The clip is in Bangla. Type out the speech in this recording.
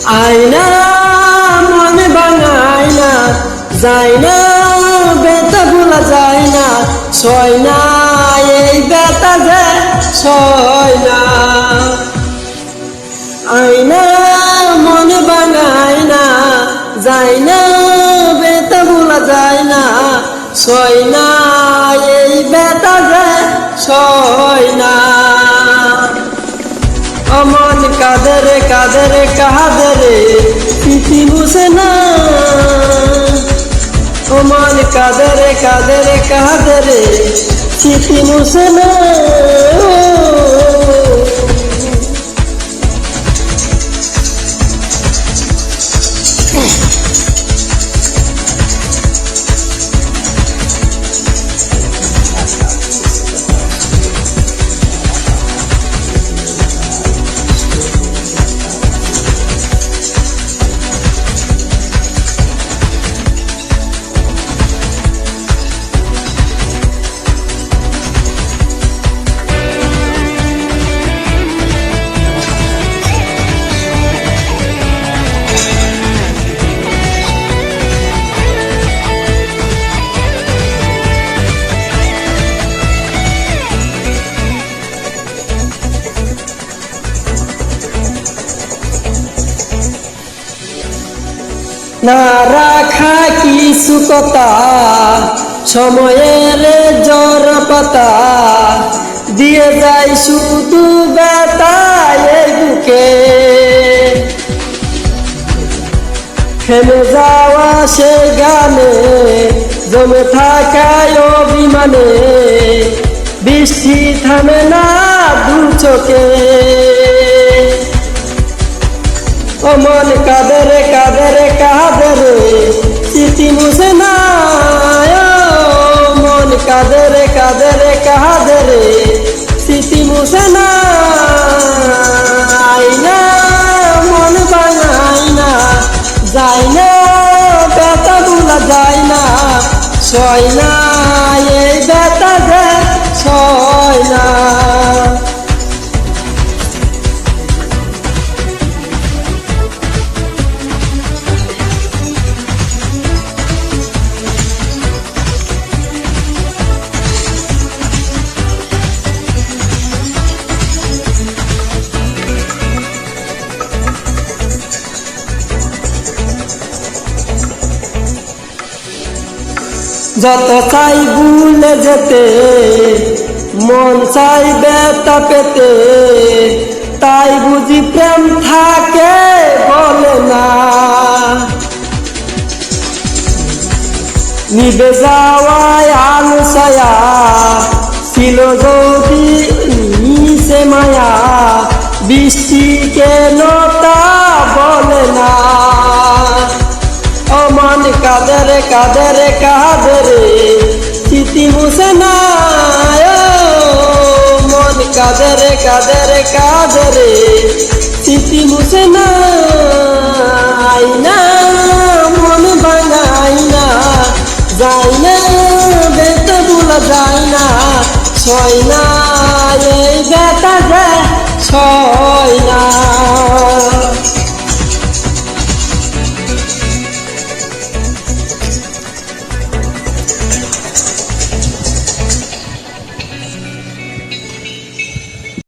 আয়না মন ভাঙায় না, যায় না ব্যথা ভোলা যায় না, সয় না এই ব্যথা যে সয় না। আয়না মন ভাঙায় না, যায় না ব্যথা ভোলা যায় না, সয় না এই ব্যথা যে সয় না। অমন কাঁদরে কাঁদরে কাঁদরে স্মৃতি মুছে না, অমন কাঁদরে কাঁদরে কাঁদরে স্মৃতি মুছে না। না রাখা কিছু কথা সময়ের জ্বর পাতা, দিয়ে যায় শুধু ব্যথা এই বুকে। থেমে যাওয়া সে গানে জমে থাকায় অভিমানে, বৃষ্টি থামে না দু চোখে। অমন কাঁদরে কাঁদরে কাঁদরে স্মৃতি মুছে না, মন কাঁদরে কাঁদরে কাঁদরে স্মৃতি মুছে না। আয়না মন ভাঙায় না, যায় না ব্যথা ভোলা যায় না, সয় না এই ব্যথা যে সয় না। যত চাই ভুলে যেতে মন চাই ব্যথা পেতে, তাই বুঝি প্রেম থাকে বলে না। নিভে যাওয়ায় আলো ছায়া ছিল যদি নিচে মায়া, বৃষ্টি কেন তা বলে না। অমন কাঁদরে কাঁদরে কাঁদরে স্মৃতি মুছে না, মন কাঁদরে কাঁদরে কাঁদরে স্মৃতি মুছে না। আয়না মন ভাঙায় না, যায় না ব্যথা ভোলা যায় না, সয় না এই ব্যথা যে সয় না।